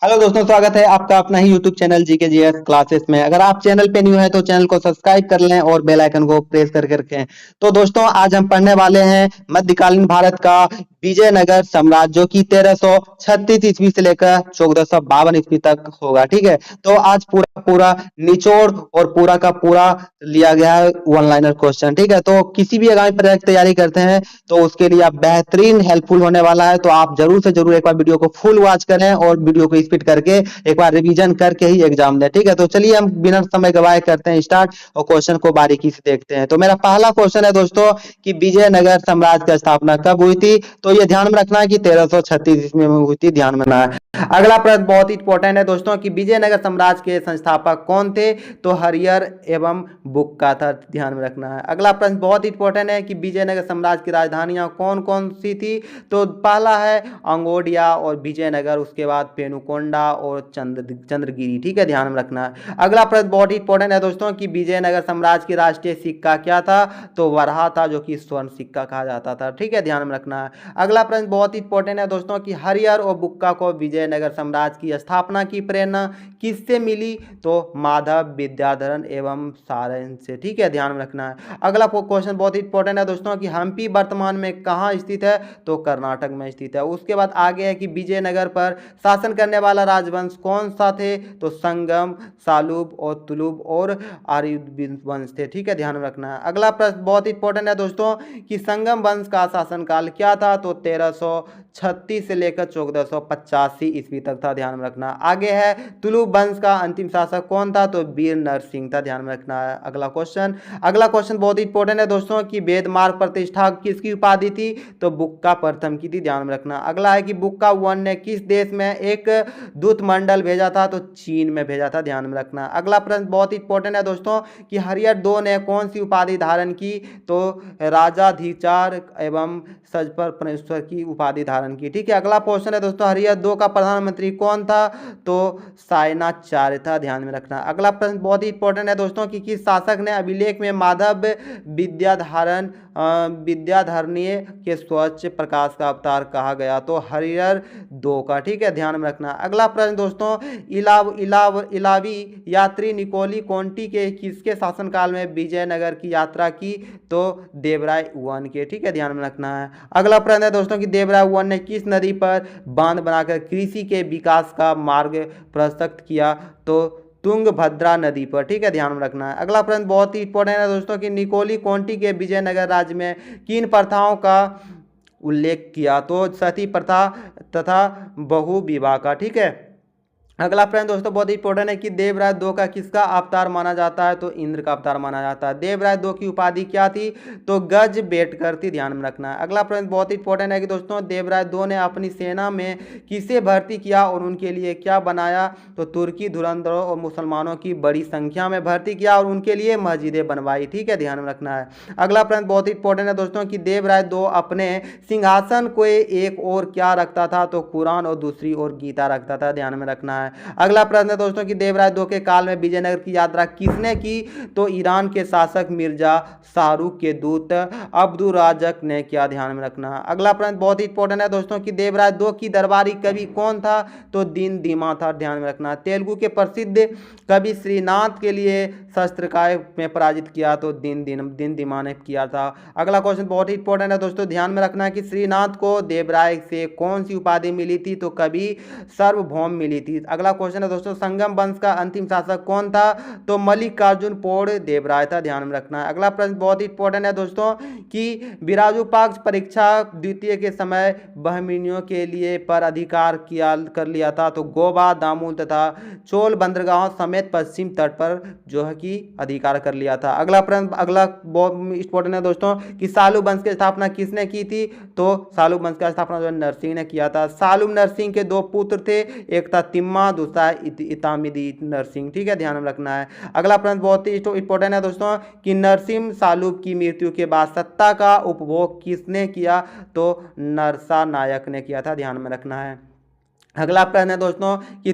Hello दोस्तों, स्वागत है आपका अपना ही YouTube channel GK GS classes में। अगर आप चैनल पे न्यू है तो चैनल को सब्सक्राइब कर लें और बेल आइकन को प्रेस करके रखें। तो दोस्तों, आज हम पढ़ने वाले हैं मध्यकालीन भारत का विजयनगर साम्राज्य, जो कि 1336 ईस्वी से लेकर 1452 ईस्वी तक होगा। ठीक है, तो आज पूरा पूरा निचोड़ और पूरा का पूरा लिया गया है वन लाइनर क्वेश्चन। ठीक है, तो किसी भी आगामी परीक्षा की तैयारी करते हैं तो उसके लिए आप बेहतरीन हेल्पफुल होने वाला है। तो आप जरूर से जरूर एक बार वीडियो को फुल वॉच करें और वीडियो को स्पीड करके एक बार रिवीजन करके ही एग्जाम दें। ठीक है, तो चलिए हम बिना समय गवाए करते हैं स्टार्ट और क्वेश्चन को बारीकी से देखते हैं। तो मेरा पहला क्वेश्चन है दोस्तों कि विजयनगर साम्राज्य की स्थापना कब हुई थी। तो ये ध्यान में रखना है कि 1336 ईस्वी में हुई थी, ध्यान में रखना है। अगला प्रश्न बहुत ही इंपॉर्टेंट है दोस्तों कि विजयनगर साम्राज्य के संस्थापक कौन थे। तो हरियर एवं बुक्का था, ध्यान में रखना है। अगला प्रश्न बहुत ही इंपॉर्टेंट है कि विजयनगर साम्राज्य की राजधानियां कौन कौन सी थी। तो पहला है अंगोडिया और विजयनगर, उसके बाद पेनुकोंडा और चंद्रगिरी। ठीक है, ध्यान में रखना है। अगला प्रश्न बहुत ही इंपॉर्टेंट है दोस्तों कि विजयनगर साम्राज्य की राष्ट्रीय सिक्का क्या था। तो वरहा था, जो कि स्वर्ण सिक्का कहा जाता था। ठीक है, ध्यान में रखना है। अगला प्रश्न बहुत ही इंपॉर्टेंट है दोस्तों कि हरियर और बुक्का को विजयनगर साम्राज्य की स्थापना की प्रेरणा किससे मिली। तो माधव, विद्याधरण एवं सारण से। ठीक है, ध्यान में रखना है। अगला क्वेश्चन बहुत ही इंपॉर्टेंट है दोस्तों कि हम्पी वर्तमान में कहाँ स्थित है। तो कर्नाटक में स्थित है। उसके बाद आगे है कि विजयनगर पर शासन करने वाला राजवंश कौन सा थे। तो संगम, सालुब और तुलुब और आर्य वंश थे। ठीक है, ध्यान में रखना है। अगला प्रश्न बहुत ही इंपॉर्टेंट है दोस्तों कि संगम वंश का शासनकाल क्या था। तो 1336 से लेकर 1485 ईस्वी तक था, ध्यान में रखना। आगे है तुलुब वंश का अंतिम शासक कौन था। तो वीर नरसिंह था, ध्यान में रखना है। अगला क्वेश्चन बहुत ही इंपॉर्टेंट है दोस्तों कि वेद मार्ग प्रतिष्ठा किसकी उपाधि थी। तो बुक्का प्रथम की थी, ध्यान में रखना। अगला है कि बुक्का वन ने किस देश में एक दूत मंडल भेजा था। तो चीन में भेजा था, ध्यान में रखना। अगला प्रश्न बहुत ही इंपॉर्टेंट है दोस्तों कि हरियर दो ने कौन सी उपाधि धारण की। तो राजाधिचार एवं सजपर परमेश्वर की उपाधि धारण की। ठीक है, अगला क्वेश्चन है दोस्तों हरियर दो का प्रधानमंत्री कौन था। तो सायनाचार्य था, ध्यान में रखना। अगला प्रश्न बहुत ही इंपॉर्टेंट है दोस्तों कि किस शासक ने अभिलेख में माधव विद्याधरणीय के स्वच्छ प्रकाश का अवतार कहा गया। तो हरिहर दो का। ठीक है, ध्यान में रखना। अगला प्रश्न दोस्तों इलावी यात्री निकोली कोंटी के किसके शासनकाल में विजयनगर की यात्रा की। तो देवराय वन के। ठीक है, ध्यान में रखना है। अगला प्रश्न है दोस्तों कि देवराय वन ने किस नदी पर बांध बनाकर कृषि के विकास का मार्ग प्रशस्त किया। तो तुंगभद्रा नदी पर। ठीक है, ध्यान में रखना है। अगला प्रश्न बहुत ही इंपॉर्टेंट है दोस्तों कि निकोली कोंटी के विजयनगर राज्य में किन प्रथाओं का उल्लेख किया। तो सती प्रथा तथा बहु विवाह का। ठीक है, अगला प्रश्न दोस्तों बहुत ही इंपॉर्टेंट है कि देवराय दो का किसका अवतार माना जाता है। तो इंद्र का अवतार माना जाता है। देवराय दो की उपाधि क्या थी। तो गज बेटकर थी, ध्यान में रखना है। अगला प्रश्न बहुत ही इंपॉर्टेंट है कि दोस्तों देवराय दो ने अपनी सेना में किसे भर्ती किया और उनके लिए क्या बनाया। तो तुर्की धुरंधरों और मुसलमानों की बड़ी संख्या में भर्ती किया और उनके लिए मस्जिदें बनवाई। ठीक है, ध्यान में रखना है। अगला प्रश्न बहुत ही इंपॉर्टेंट है दोस्तों कि देवराय दो अपने सिंहासन को एक और क्या रखता था। तो कुरान और दूसरी ओर गीता रखता था, ध्यान में रखना है। अगला प्रश्न है दोस्तों कि देवराय दो के काल में विजयनगर की यात्रा किसने की। तो ईरान के शासक मिर्जा शाहरुख के दूत अब्दुल राजक ने किया, ध्यान में रखना। अगला प्रश्न बहुत ही इंपॉर्टेंट है दोस्तों कि देवराय दो की दरबारी कवि कौन था। तो दीन दीमा था, ध्यान में रखना। तेलुगु के प्रसिद्ध कवि श्रीनाथ के लिए शस्त्रकाय में पराजित किया। तो दिन दीमा ने किया था। अगला क्वेश्चन बहुत ही इंपॉर्टेंट है दोस्तों, ध्यान में रखना कि श्रीनाथ को देवराय से कौन सी उपाधि मिली थी। तो कवि सार्वभौम मिली थी। अगला क्वेश्चन है दोस्तों संगम वंश का अंतिम शासक कौन था। तो मल्लिकार्जुन पोड़ देवराय था, ध्यान में रखना है। अगला प्रश्न बहुत ही इंपॉर्टेंट है दोस्तों कि विराजुपाक्ष परीक्षा द्वितीय के समय बहमिनियों के लिए पर अधिकार किया कर लिया था। तो गोवा, दामोह तथा चोल बंदरगाह समेत पश्चिम तट पर जो है कि अधिकार कर लिया था। अगला प्रश्न बहुत इंपॉर्टेंट है दोस्तों कि सालू वंश की स्थापना किसने की थी। तो सालू वंश का स्थापना जो नरसिंह ने किया था। सालू नरसिंह के दो पुत्र थे, एक था तिम्मा, दूसरा इतामिदी नरसिंह। ठीक है, ध्यान में रखना है। अगला प्रश्न बहुत ही इंपॉर्टेंट है दोस्तों कि नरसिंह सालूब की मृत्यु के बाद सत्ता का उपभोग किसने किया। तो नरसा नायक ने किया था, ध्यान में रखना है। अगला प्रश्न है दोस्तों कि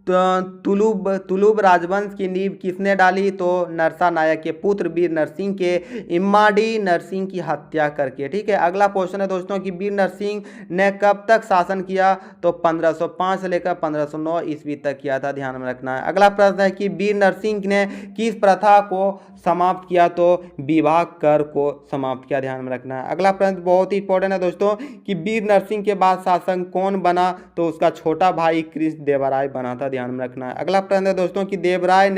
तुलुब तुलुब राजवंश की नींव किसने डाली? तो नरसा नायक के पुत्र वीर नरसिंह के इम्माडी नरसिंह की हत्या करके। ठीक है, अगला क्वेश्चन है दोस्तों कि वीर नरसिंह ने कब तक शासन किया? तो 1505 से लेकर 1509 ईस्वी तक किया था, ध्यान में रखना है। अगला प्रश्न है कि वीर नरसिंह ने किस प्रथा को समाप्त किया? तो विवाह कर को समाप्त किया, ध्यान में रखना है। अगला प्रश्न बहुत ही इंपॉर्टेंट है दोस्तों कि वीर नरसिंह के बाद शासक कौन बना? तो उसका छोटा भाई कृष्ण देवराय बना था, ध्यान में रखना है। अगला प्रश्न है दोस्तों कि देवराय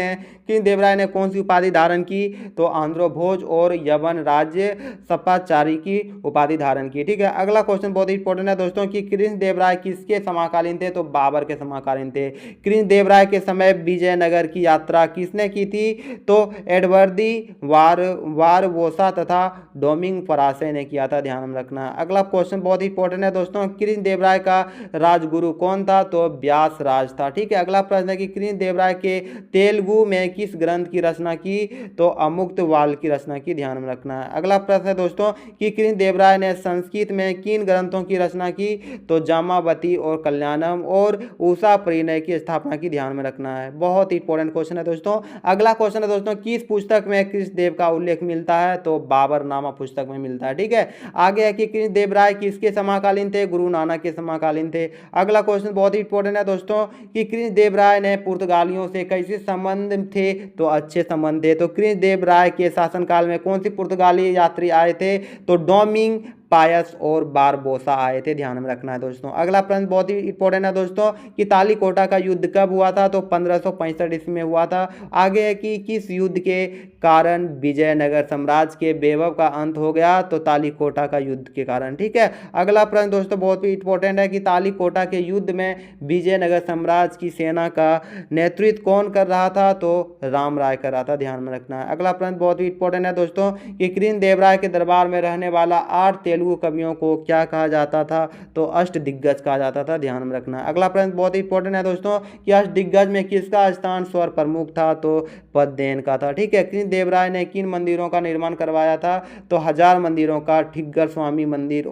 ने कौन सी उपाधि धारण की? तो आंध्र भोज और यवन राज्य सपाचारी की उपाधि धारण की। ठीक है, अगला क्वेश्चन बहुत इंपॉर्टेंट है दोस्तों कि कृष्ण देवराय किसके समकालीन थे? तो बाबर के समकालीन थे। कृष्ण देवराय के समय विजयनगर की यात्रा किसने की थी? तो एडवर्दी वारवोसा तथा डोमिंग फरासे ने किया था, ध्यान में रखना है। अगला क्वेश्चन बहुत इंपॉर्टेंट है दोस्तों, कृष्ण देवराय का राजगुरु कौन था? तो व्यास राज था। ठीक है, अगला प्रश्न है कि कृष्ण देवराय के तेलुगु में किस ग्रंथ की रचना की? तो अमुक्त वाल की रचना की, ध्यान में रखना है। अगला प्रश्न है दोस्तों कि कृष्ण देवराय ने संस्कृत में किन ग्रंथों की रचना की? तो जामावती और कल्याणम और उषा परिणय की स्थापना की, ध्यान में रखना है। बहुत इंपॉर्टेंट क्वेश्चन है दोस्तों। अगला क्वेश्चन है दोस्तों किस पुस्तक में कृष्ण देव का उल्लेख मिलता है? तो बाबरनामा पुस्तक में मिलता है। ठीक है, आगे है कि कृष्ण देवराय किसके समकालीन थे? गुरु नानक के समकालीन थे। अगला क्वेश्चन बहुत ही इंपॉर्टेंट है दोस्तों कि कृष्ण देवराय ने पुर्तगालियों से कैसे संबंध थे? तो अच्छे संबंध थे। तो कृष्ण देवराय के शासनकाल में कौन सी पुर्तगाली यात्री आए थे? तो डोमिंग पायस और बारबोसा आए थे, ध्यान में रखना है दोस्तों। अगला प्रश्न बहुत ही इंपॉर्टेंट है दोस्तों कि तालीकोटा का युद्ध कब हुआ था? तो 1565 ईस्वी में हुआ था। आगे है कि किस युद्ध के कारण विजयनगर साम्राज्य के वैभव का अंत हो गया? तो तालीकोटा का युद्ध के कारण। ठीक है, अगला प्रश्न दोस्तों बहुत ही इंपॉर्टेंट है कि तालीकोटा के युद्ध में विजयनगर साम्राज्य की सेना का नेतृत्व कौन कर रहा था? तो राम राय कर रहा था, ध्यान में रखना है। अगला प्रश्न बहुत ही इंपॉर्टेंट है दोस्तों कि कृष्ण देवराय के दरबार में रहने वाला 8 तेलुगु कवियों को क्या कहा जाता था? तो अष्टदिग्गज कहा जाता था, ध्यान में रखना है। अगला प्रश्न बहुत ही इंपॉर्टेंट है दोस्तों कि अष्टदिग्गज में किसका स्थान स्वर प्रमुख था? तो पद्देन का था। ठीक है, कृष्ण देवराय ने किन मंदिरों का निर्माण करवाया था? तो 1000 मंदिरों का, ठिग्गर स्वामी मंदिर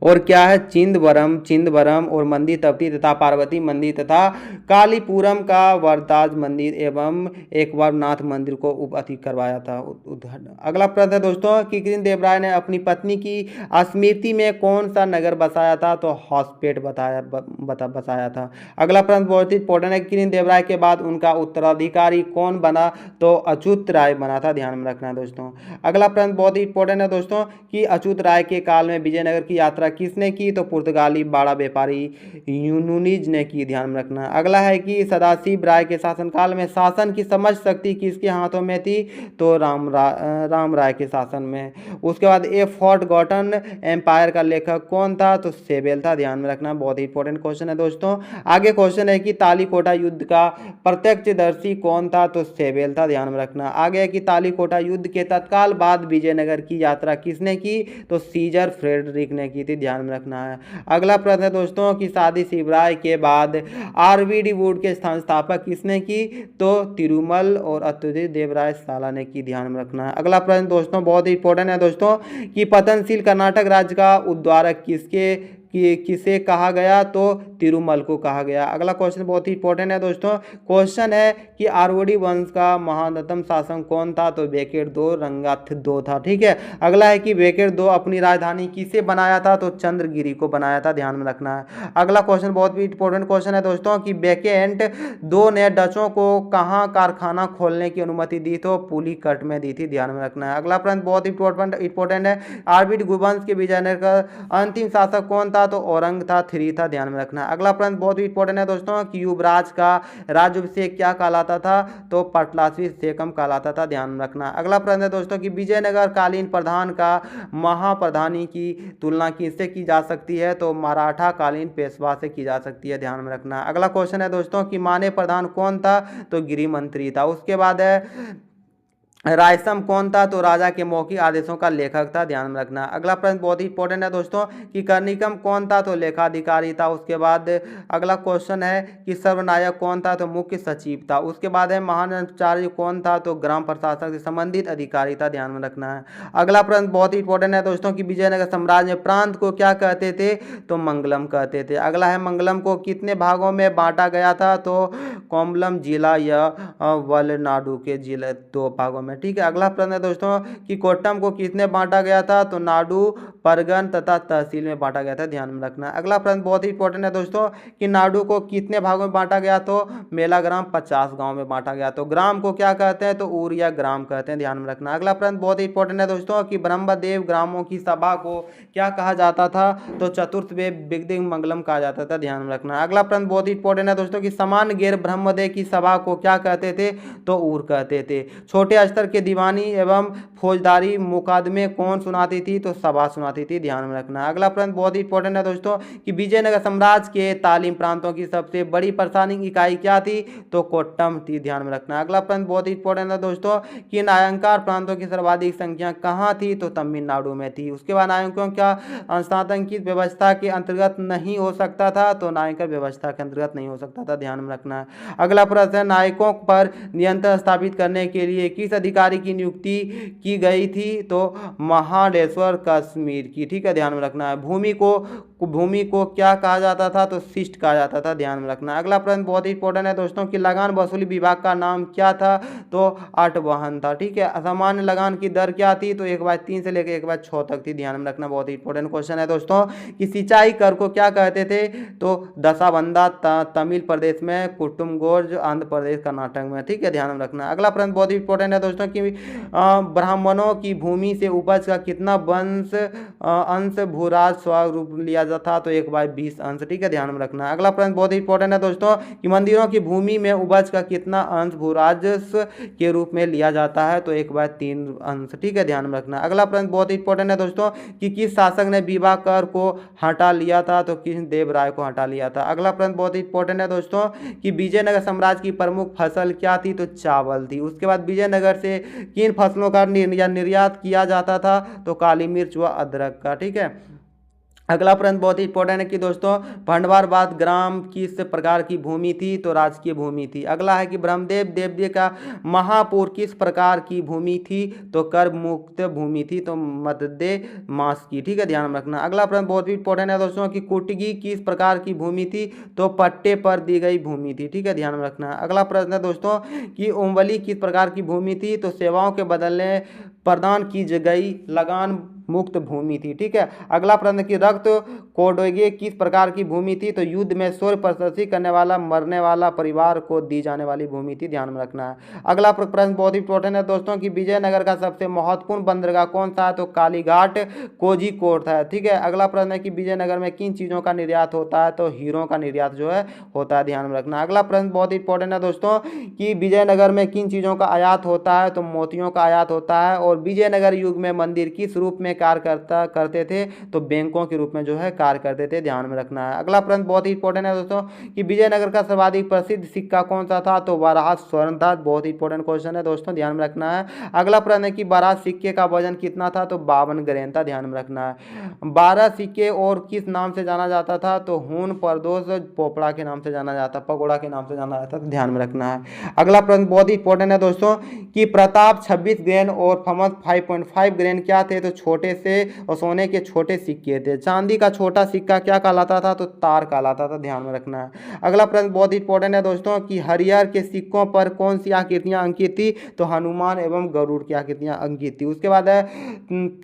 और क्या है चिंदवरम और मंदिर तप्ती तथा पार्वती मंदिर तथा कालीपुरम का वरदाज मंदिर एवं एकवारनाथ मंदिर को अति करवाया था। अगला प्रश्न है दोस्तों कि कृष्ण देवराय ने अपनी पत्नी की स्मृति में कौन सा नगर बसाया था? तो हॉस्पेट बसाया था। अगला प्रश्न बहुत ही इंपॉर्टेंट है, कृष्ण देवराय के बाद उनका उत्तराधिकारी कौन बना? तो अच्युत राय बना था, ध्यान में रखना है दोस्तों। अगला प्रश्न बहुत ही इंपॉर्टेंट है दोस्तों कि अच्युत राय के काल में विजयनगर की यात्रा किसने की? तो पुर्तगाली बाड़ा व्यापारी यूनुनीज ने की, ध्यान में रखना। अगला है कि सदाशिव राय के शासनकाल में शासन की समझ शक्ति किसके हाथों में थी? तो राम राय के शासन में। उसके बाद ए फोर्ट गॉटन एम्पायर का लेखक कौन था? तो सेबेल था, ध्यान में रखना। बहुत ही इंपॉर्टेंट क्वेश्चन है दोस्तों। आगे क्वेश्चन है कि तालीकोटा युद्ध का प्रत्यक्षदर्शी कौन था? तो सेबेल था, ध्यान में रखना। आगे है कि तालीकोटा युद्ध के तत्काल बाद विजयनगर की यात्रा किसने की? तो सीजर फ्रेडरिक ने की थी, ध्यान में रखना है। अगला प्रश्न है दोस्तों कि सदाशिव राय के बाद आरवीडी वुड के संस्थापक किसने की? तो तिरुमल और अत्युदय देवराय साला ने की, ध्यान में रखना है। अगला प्रश्न दोस्तों बहुत ही इंपॉर्टेंट है दोस्तों कि पतनशील कर्नाटक राज्य का उद्धारक किसे कहा गया? तो तिरुमल को कहा गया। अगला क्वेश्चन बहुत ही इंपॉर्टेंट है दोस्तों। क्वेश्चन है कि आरवोडी वंश का महानतम शासक कौन था? तो बेकेट दो रंगाथ दो था। ठीक है, अगला है कि बेकेट दो अपनी राजधानी किसे बनाया था? तो चंद्रगिरी को बनाया था, ध्यान में रखना है। अगला क्वेश्चन बहुत ही इंपॉर्टेंट क्वेश्चन है दोस्तों कि बेकेट दो ने डचों को कहाँ कारखाना खोलने की अनुमति दी? तो पुलिकट में दी थी, ध्यान में रखना है। अगला प्रश्न बहुत इंपॉर्टेंट है, आरवीडी वंश के विजयनगर का अंतिम शासक कौन था? तो औरंग था, थ्री था, ध्यान में रखना। अगला प्रश्न बहुत ही इंपॉर्टेंट है दोस्तों कि युवराज का राज्याभिषेक क्या कहलाता था? तो पटलाभिषेकम कहलाता था, ध्यान में रखना। अगला प्रश्न है दोस्तों कि विजयनगर कालीन प्रधान का महाप्रधानी की तुलना किससे की जा सकती है? तो मराठा कालीन पेशवा से की जा सकती है, ध्यान में रखना। अगला क्वेश्चन है दोस्तों कि माने प्रधान कौन था? तो गृह मंत्री था। उसके बाद है रायसम कौन था? तो राजा के मौखिक आदेशों का लेखक था, ध्यान में रखना। अगला प्रश्न बहुत ही इंपॉर्टेंट है दोस्तों कि कर्णिकम कौन था? तो लेखाधिकारी था। उसके बाद अगला क्वेश्चन है कि सर्वनायक कौन था? तो मुख्य सचिव था। उसके बाद है महानाचार्य कौन था? तो ग्राम प्रशासक से संबंधित अधिकारी था, ध्यान में रखना है। अगला प्रश्न बहुत ही इंपॉर्टेंट है दोस्तों कि विजयनगर साम्राज्य में प्रांत को क्या कहते थे? तो मंगलम कहते थे। अगला है मंगलम को कितने भागों में बांटा गया था? तो कोम्बलम जिला या वलनाडु के जिले 2 भागों में, ठीक है। अगला प्रश्न है दोस्तों कि कोट्टम को किसने बांटा गया था? तो नाडु, परगन तथा तहसील में बांटा गया था, ध्यान में रखना। अगला प्रश्न बहुत ही इंपॉर्टेंट है दोस्तों कि नाडु को कितने भागों में बांटा गया? तो मेलाग्राम 50 गांव में बांटा गया। तो ग्राम को क्या कहते हैं? तो ऊर या ग्राम कहते हैं, ध्यान में रखना। अगला प्रश्न बहुत ही इंपॉर्टेंट है दोस्तों कि ब्रह्मदेव ग्रामों की सभा को क्या कहा जाता था? तो चतुर्थ विदिक मंगलम कहा जाता था, ध्यान में रखना। अगला प्रश्न बहुत ही इंपॉर्टेंट है दोस्तों कि समान गैर ब्रह्मदेव की सभा को क्या कहते थे? तो ऊर कहते थे। छोटे स्तर के दीवानी एवं फौजदारी मुकदमे कौन सुनाती थी? तो सभा सुनाती थी, ध्यान में रखना। अगला प्रश्न बहुत ही इंपॉर्टेंट है दोस्तों कि विजयनगर साम्राज्य के तालीम प्रांतों की सबसे बड़ी प्रशासनिक इकाई क्या थी? तो कोट्टम थी, ध्यान में रखना। अगला प्रश्न बहुत ही इंपॉर्टेंट है दोस्तों कि नायंकार प्रांतों की सर्वाधिक संख्या कहाँ थी? तो तमिलनाडु में थी। उसके बाद नायकों का अंशांकित व्यवस्था के अंतर्गत नहीं हो सकता था? तो नायकर व्यवस्था के अंतर्गत नहीं हो सकता था, ध्यान में रखना। अगला प्रश्न है नायकों पर नियंत्रण स्थापित करने के लिए किस अधिकारी की नियुक्ति की गई थी? तो महाडेश्वर कश्मीर की, ठीक है, ध्यान में रखना है। भूमि को क्या कहा जाता था? तो शिष्ट कहा जाता था, ध्यान में रखना। अगला प्रश्न बहुत ही इंपॉर्टेंट है दोस्तों कि लगान वसूली विभाग का नाम क्या था? तो आठवहन था, ठीक है। सामान्य लगान की दर क्या थी? तो 1/3 से लेकर 1/6 तक थी, ध्यान में रखना। बहुत ही इंपॉर्टेंट क्वेश्चन है दोस्तों कि सिंचाई कर को क्या कहते थे? तो दशाबंधा तमिल प्रदेश में, कुटुम्बगोज आंध्र प्रदेश कर्नाटक में, ठीक है, ध्यान में रखना। अगला प्रश्न बहुत ही इंपॉर्टेंट है दोस्तों कि ब्राह्मणों की भूमि से उपज का कितना अंश भूराज स्वरूप लिया जाता था? तो 1/20 अंश, ठीक है, ध्यान में रखना। अगला प्रश्न बहुत ही इंपॉर्टेंट है दोस्तों कि मंदिरों की भूमि में उपज का कितना अंश भूराजस्व के रूप में लिया जाता है? तो 1/3 अंश, ठीक है, ध्यान में रखना। अगला प्रश्न बहुत ही इंपॉर्टेंट है दोस्तों कि किस शासक ने विवाह कर को हटा लिया था? तो कृष्ण देव राय को हटा लिया था। अगला प्रश्न बहुत ही इंपॉर्टेंट है दोस्तों कि विजयनगर साम्राज्य की प्रमुख फसल क्या थी? तो चावल थी। उसके बाद विजयनगर से किन फसलों का निर्यात किया जाता था? तो काली मिर्च व अदरक का, ठीक है। अगला प्रश्न बहुत ही इंपॉर्टेंट है कि दोस्तों भंडवारबाद ग्राम किस प्रकार की भूमि थी? तो राजकीय भूमि थी। अगला है कि ब्रह्मदेव देवदेव का महापुर किस प्रकार की भूमि थी? तो कर मुक्त भूमि थी, तो मध्य मास की, ठीक है, ध्यान में रखना। अगला प्रश्न बहुत ही इंपॉर्टेंट है दोस्तों कि कुटगी किस प्रकार की भूमि थी? तो पट्टे पर दी गई भूमि थी, ठीक है, ध्यान में रखना। अगला प्रश्न है दोस्तों कि उम्बली किस प्रकार की भूमि थी? तो सेवाओं के बदले प्रदान की गई लगान मुक्त भूमि थी, ठीक है। अगला प्रश्न की रक्त कोडोगे किस प्रकार की भूमि थी? तो युद्ध में शौर्य प्रदर्शित करने वाला मरने वाला परिवार को दी जाने वाली भूमि थी, ध्यान में रखना है। अगला प्रश्न बहुत इंपॉर्टेंट है दोस्तों कि विजयनगर का सबसे महत्वपूर्ण बंदरगाह कौन सा है? तो कालीघाट कोझिकोड था, ठीक है। अगला प्रश्न है कि विजयनगर में किन चीज़ों का निर्यात होता है? तो हीरों का निर्यात जो है होता है, ध्यान में रखना। अगला प्रश्न बहुत इंपॉर्टेंट है दोस्तों कि विजयनगर में किन चीज़ों का आयात होता है? तो मोतियों का आयात होता है। और विजयनगर युग में मंदिर किस रूप में कार्य करते थे? तो बैंकों के रूप में जो है कार्य करते थे, ध्यान में रखना है। अगला प्रश्न बहुत ही इंपॉर्टेंट है दोस्तों कि विजयनगर का सर्वाधिक प्रसिद्ध सिक्का कौन सा था? तो बारह स्वर्ण था। बहुत ही इंपॉर्टेंट क्वेश्चन है दोस्तों, ध्यान में रखना है। अगला प्रश्न है कि 12 सिक्के का वजन कितना था? तो 52 ग्राम था, ध्यान में रखना है। 12 सिक्के और किस नाम से जाना जाता था? तो हून, प्रदोष, पोपड़ा के नाम से जाना जाता, पगोड़ा के नाम से जाना जाता, तो ध्यान में रखना है। अगला प्रश्न बहुत ही इंपॉर्टेंट है दोस्तों कि प्रताप 26 ग्राम और फमस 5.5 ग्राम क्या थे? तो छोटे से और सोने के छोटे सिक्के थे। चांदी का छोटा सिक्का क्या कहलाता था? तो तार कहलाता था, ध्यान में रखना है। अगला प्रश्न बहुत इंपॉर्टेंट है दोस्तों कि हरियर के सिक्कों पर कौन सी आकृतियां अंकित थी? तो हनुमान एवं गरुड़ की आकृतियां अंकित थी। उसके बाद है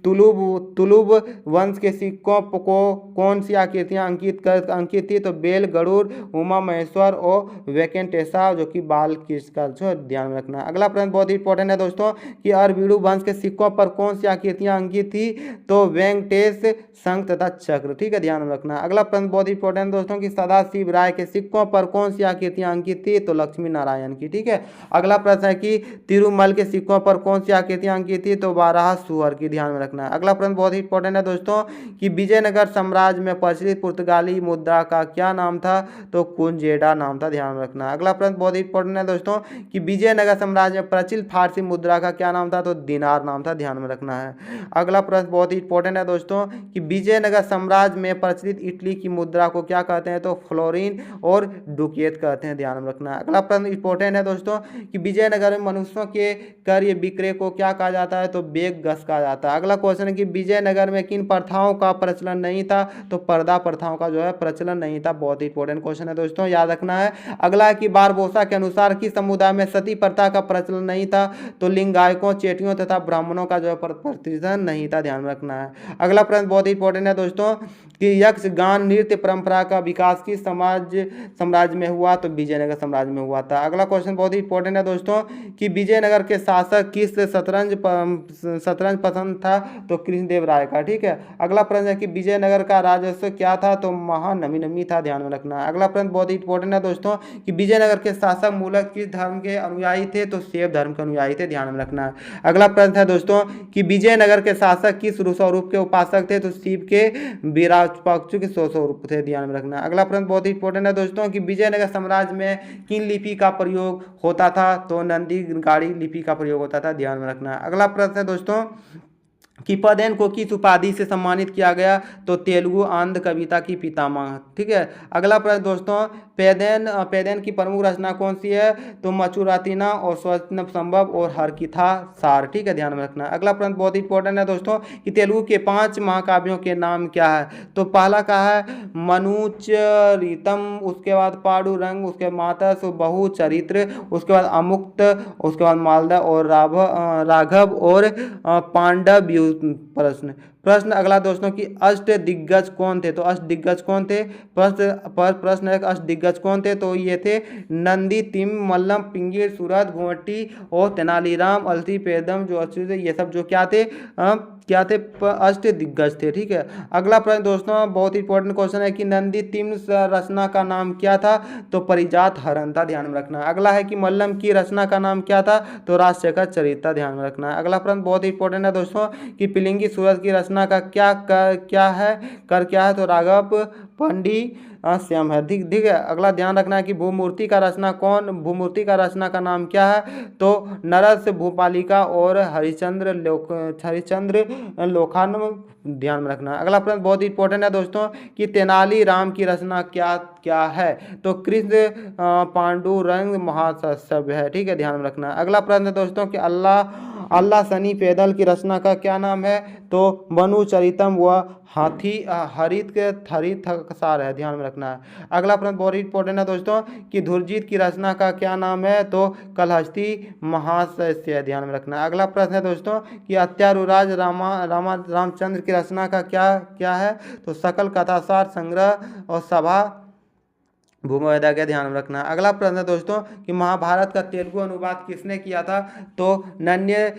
तुलुब वंश के सिक्कों को कौन सी आकृतियां अंकित थी? तो बेल, गरुड़, उमा महेश्वर और वेंकटेशा जो कि बाल कृष्ण का जो ध्यान में रखना है। अगला प्रश्न बहुत इंपॉर्टेंट है दोस्तों कि अरबीडू वंश के सिक्कों पर कौन सी आकृतियां अंकित थी? तो वेंकटेश शंख तथा चक्र, ठीक है, ध्यान में रखना। अगला प्रश्न बहुत इंपॉर्टेंट दोस्तों कि सदाशिव राय के सिक्कों पर कौन सी आकृतियां अंकित थी, तो लक्ष्मी नारायण की, ठीक है। अगला प्रश्न है कि तिरुमल के सिक्कों पर कौन सी आकृतियां अंकित थी, तो बारह सुअर की, ध्यान में रखना है। अगला प्रश्न बहुत ही इंपॉर्टेंट है दोस्तों कि विजयनगर साम्राज्य में प्रचलित पुर्तगाली मुद्रा का क्या नाम था, तो कुंजेडा नाम था, ध्यान में रखना है। अगला प्रश्न बहुत ही इंपॉर्टेंट है दोस्तों कि विजयनगर साम्राज्य में प्रचलित फारसी मुद्रा का क्या नाम था, तो दिनार नाम था, ध्यान में रखना है। अगला प्रश्न बहुत ही इंपॉर्टेंट है दोस्तों कि विजयनगर साम्राज्य में प्रचलित इटली की मुद्रा को क्या कहते हैं, तो फ्लोरिन और डुकेट कहते हैं, ध्यान में रखना है। अगला प्रश्न इंपॉर्टेंट है दोस्तों कि विजयनगर में मनुष्यों के क्रय विक्रय को क्या कहा जाता है, तो बेग गस कहा जाता है। अगला क्वेश्चन है कि विजयनगर में किन प्रथाओं का प्रचलन नहीं था, तो पर्दा प्रथाओं का जो है प्रचलन नहीं था। बहुत ही इंपॉर्टेंट क्वेश्चन है दोस्तों, याद रखना है। अगला है कि बारबोसा के अनुसार किस समुदाय में सती प्रथा का प्रचलन नहीं था, तो लिंगायकों, चेटियों तथा ब्राह्मणों का जो है प्रचलन नहीं था, ध्यान में रखना है। अगला प्रश्न बहुत ही इंपॉर्टेंट है दोस्तों कि यक्षगान नृत्य परंपरा का विकास किस साम्राज्य में हुआ, तो विजयनगर साम्राज्य में हुआ था। अगला क्वेश्चन बहुत ही इंपॉर्टेंट है दोस्तों कि विजयनगर के शासक किस शतरंज पसंद था, तो कृष्णदेव राय का, ठीक है। अगला प्रश्न है कि विजयनगर का राजस्व क्या था, तो महानमिनमी था, ध्यान में रखना है। अगला प्रश्न बहुत ही इंपॉर्टेंट है दोस्तों कि विजयनगर के शासक मूलतः किस धर्म के अनुयायी थे, तो शैव धर्म के अनुयायी थे, ध्यान में रखना है। अगला प्रश्न है दोस्तों कि विजयनगर के शासक किस स्वरूप के उपासक थे, तो शिव के विराजपाक्षु के स्वरूप थे, ध्यान में रखना है। अगला प्रश्न बहुत ही इंपॉर्टेंट है दोस्तों कि विजयनगर साम्राज्य में किन लिपि का प्रयोग होता था, तो नंदी गाड़ी लिपि का प्रयोग होता था, ध्यान में रखना है। अगला प्रश्न है दोस्तों कि पदेन को किस उपाधि से सम्मानित किया गया, तो तेलुगु आंध्र कविता की पितामह, ठीक है। अगला प्रश्न दोस्तों पेदेन की प्रमुख रचना कौन सी है, तो मचुरातिना और स्वप्न संभव और हरकिथा सार, ठीक है, ध्यान में रखना। अगला प्रश्न बहुत इंपॉर्टेंट है दोस्तों कि तेलुगु के 5 महाकाव्यों के नाम क्या है, तो पहला का है मनुचरितम, उसके बाद पांडुरंग, उसके मातस बहुचरित्र, उसके बाद अमुक्त, उसके बाद मालदा और राघव और पांडव। प्रश्न अगला दोस्तों कि अष्ट दिग्गज कौन थे, तो अष्ट दिग्गज कौन थे, प्रश्न है अष्ट दिग्गज कौन थे, तो ये थे नंदी, तिम, मल्लम, पिंगीर, सूरत, घोंटी और तेनालीराम, अलथी, पेदम, जो अच्छे ये सब जो क्या थे अष्ट दिग्गज थे, ठीक है। अगला प्रश्न दोस्तों बहुत इंपॉर्टेंट क्वेश्चन है कि नंदी तिम रचना का नाम क्या था, तो परिजात हरण था, ध्यान में रखना। अगला है कि मल्लम की रचना का नाम क्या था, तो राजशेखर चरित था, ध्यान में रखना। अगला प्रश्न बहुत इंपॉर्टेंट है दोस्तों कि पिलिंगी सूरत की रचना का क्या है, तो राघव पंडी श्याम है, ठीक है। अगला ध्यान रखना है कि भूमूर्ति का रचना का नाम क्या है, तो नरस भूपालिका और हरिश्चंद्र लोखान, ध्यान में रखना। अगला प्रश्न बहुत इंपॉर्टेंट है दोस्तों कि तेनाली राम की रचना क्या है, तो कृष्ण पांडुरंग महासव्य है, ठीक है, ध्यान में रखना। अगला प्रश्न है दोस्तों कि अल्लाह सनी पैदल की रचना का क्या नाम है, तो मनुचरितम व हरित सार है, ध्यान में रखना है। अगला प्रश्न बहुत इंपॉर्टेंट है दोस्तों कि धुरजीत की रचना का क्या नाम है, तो कलहस्ती महाशय है, ध्यान में रखना। अगला प्रश्न है दोस्तों कि अत्यारुराज रामचंद्र की रचना का क्या है, तो सकल कथासार संग्रह और सभा भूमवेदा का, ध्यान में रखना। अगला प्रश्न है दोस्तों कि महाभारत का तेलुगु अनुवाद किसने किया था, तो नन्य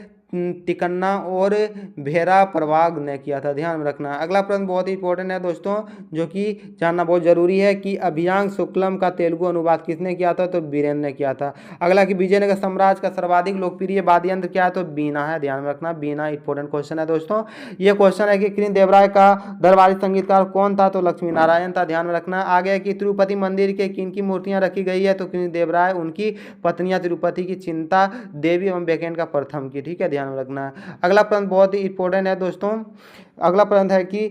तिकन्ना और भेरा प्रवाग ने किया था, ध्यान में रखना। अगला प्रश्न बहुत ही इंपॉर्टेंट है दोस्तों जो कि जानना बहुत जरूरी है कि अभियांग शुक्लम का तेलुगु अनुवाद किसने किया था, तो बीरेन ने किया था। अगला कि विजयनगर साम्राज्य का सर्वाधिक लोकप्रिय वाद्य यंत्र क्या है, तो बीना है, ध्यान में रखना। बीना इंपॉर्टेंट क्वेश्चन है दोस्तों। ये क्वेश्चन है कि कृष्णदेवराय का दरबारी संगीतकार कौन था, तो लक्ष्मी नारायण था, ध्यान में रखना। आगे कि तिरुपति मंदिर के किन की मूर्तियां रखी गई है, तो कृष्णदेवराय, उनकी पत्नियां तिरुपति की चिंता देवी एवं बैकेंड का प्रथम की, ठीक है, ध्यान में रखना है। अगला प्रश्न बहुत ही इंपॉर्टेंट है दोस्तों। अगला प्रश्न है कि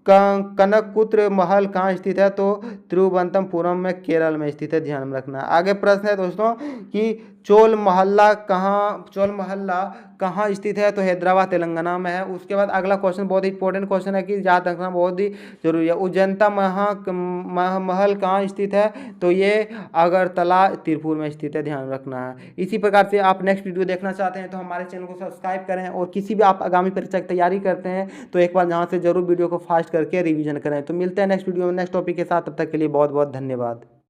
कनकपुत्र महल कहाँ स्थित है, तो तिरुवनंतपुरम में, केरल में स्थित है, ध्यान में रखना। आगे प्रश्न है दोस्तों कि चोल महल्ला कहाँ स्थित है, तो हैदराबाद तेलंगाना में है। उसके बाद अगला क्वेश्चन बहुत इंपॉर्टेंट क्वेश्चन है कि याद रखना बहुत ही जरूरी है। उज्जैनता महल कहाँ स्थित है, तो ये अगरतला तिरपुर में स्थित है, ध्यान रखना है। इसी प्रकार से आप नेक्स्ट वीडियो देखना चाहते हैं तो हमारे चैनल को सब्सक्राइब करें, और किसी भी आप आगामी परीक्षा की तैयारी करते हैं तो एक बार यहाँ से जरूर वीडियो को फास्ट करके रिवीजन करें। तो मिलते हैं नेक्स्ट वीडियो में नेक्स्ट टॉपिक के साथ, तब तक के लिए बहुत बहुत धन्यवाद।